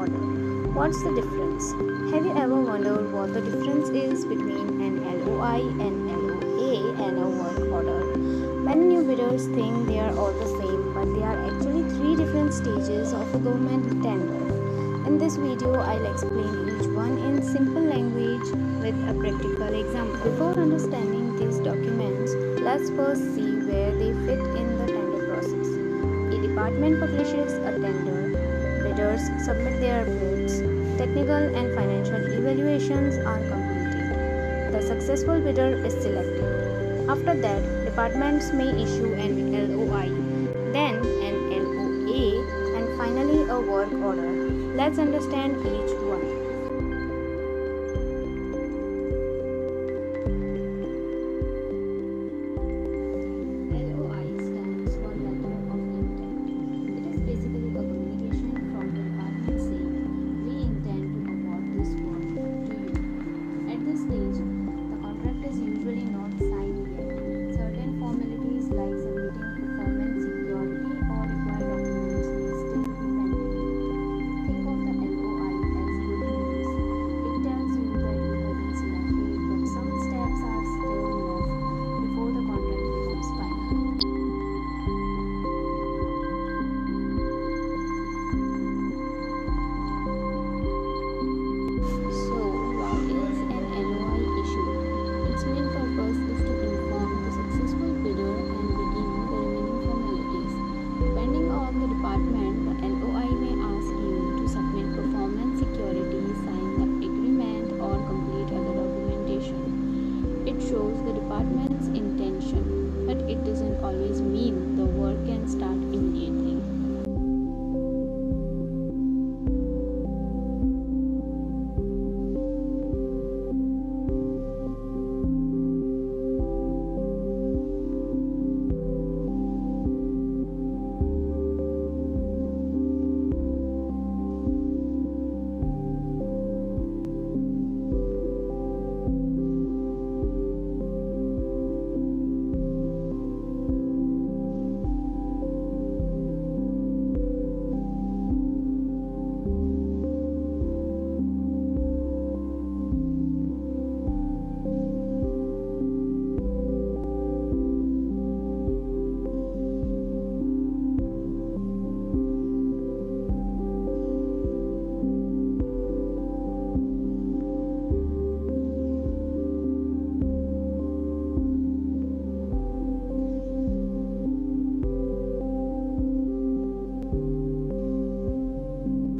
order. What's the difference? Have you ever wondered what the difference is between an LOI, an LOA, and a work order? Many new bidders think they are all the same, but they are actually three different stages of a government tender. In this video, I'll explain each one in simple language with a practical example. Before understanding these documents, let's first see where they fit in the tender process. A department publishes a tender, bidders submit their bids, technical and financial evaluations are completed. The successful bidder is selected. After that, departments may issue an LOI, then an LOA, and finally a work order. Let's understand each one. LOI stands for Letter of Intent. It is basically a communication from the department saying, we intend to award this work to you. At this stage, the contract is usually not signed yet. Certain formalities like submitting performance security or required documents may still be pending. Think of the LOI as good news. It tells you that you have been selected, but some steps are still left before the contract becomes final. So, why is an LOI issued? Its main purpose is to inform the successful bidder and begin the remaining formalities. Depending on the department, the LOI may ask you to submit performance security, sign the agreement, or complete other documentation. It shows the department's intention, but it doesn't always mean the work can start immediately.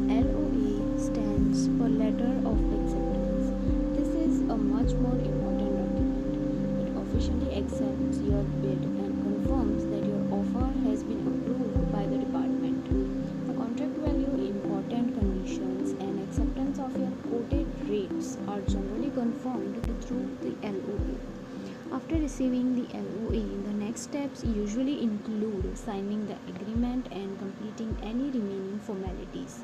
LOA stands for Letter of Acceptance. This is a much more important document. It officially accepts your bid and confirms that your offer has been approved by the department. The contract value, important conditions, and acceptance of your quoted rates are generally confirmed through the LOA. After receiving the LOA, the next steps usually include signing the agreement and completing any remaining formalities.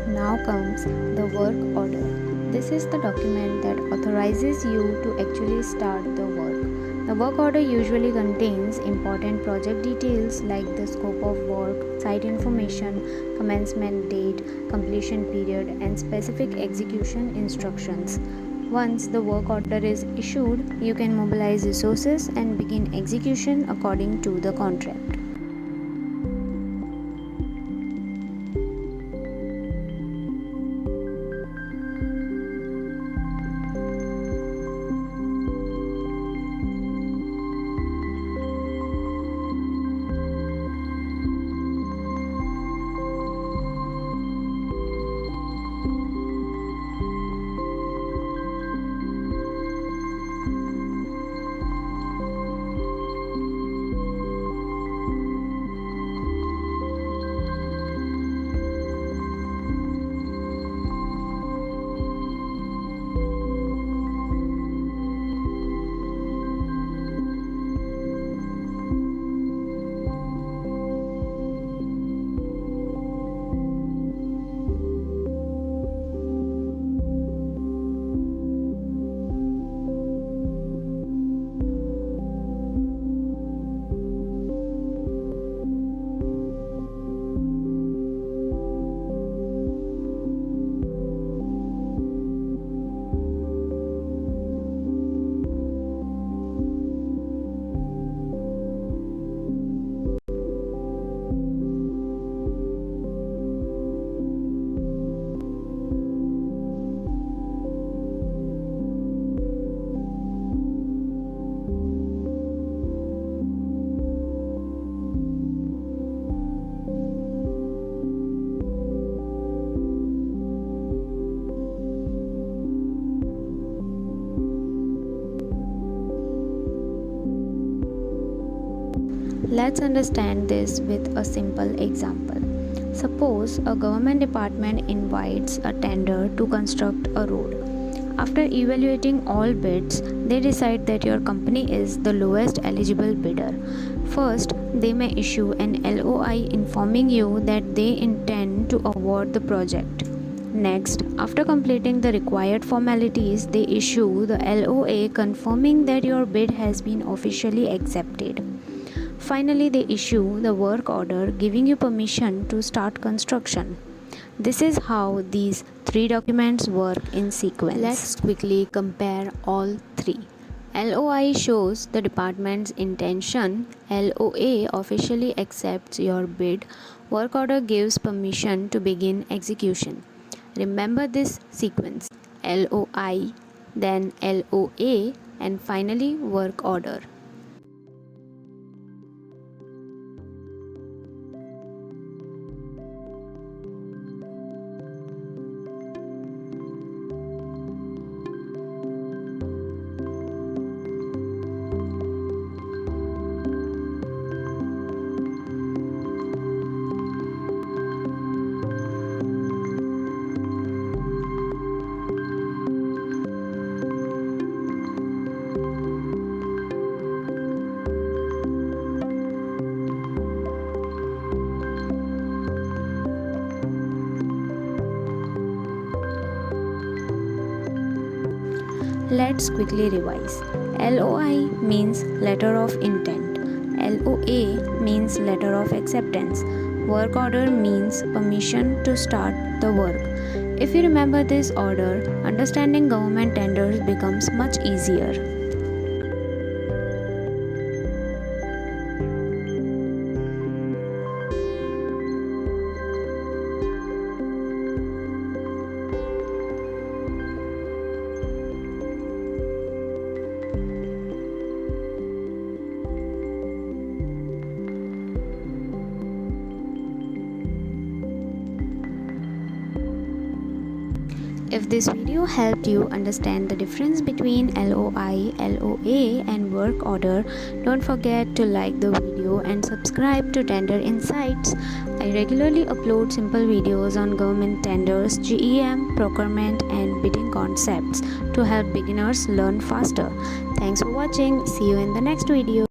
Now comes the work order. This is the document that authorizes you to actually start the work. The work order usually contains important project details like the scope of work, site information, commencement date, completion period, and specific execution instructions. Once the work order is issued, you can mobilize resources and begin execution according to the contract. Let's understand this with a simple example. Suppose a government department invites a tender to construct a road. After evaluating all bids, they decide that your company is the lowest eligible bidder. First, they may issue an LOI informing you that they intend to award the project. Next, after completing the required formalities, they issue the LOA confirming that your bid has been officially accepted. Finally, they issue the work order giving you permission to start construction. This is how these three documents work in sequence. Let's quickly compare all three. LOI shows the department's intention. LOA officially accepts your bid. Work order gives permission to begin execution. Remember this sequence: LOI, then LOA, and finally work order. Let's quickly revise. LOI means letter of intent. LOA means letter of acceptance. Work order means permission to start the work. If you remember this order, understanding government tenders becomes much easier. If this video helped you understand the difference between LOI, LOA and work order, don't forget to like the video and subscribe to Tender Insights. I regularly upload simple videos on government tenders, GEM, procurement and bidding concepts to help beginners learn faster. Thanks for watching. See you in the next video.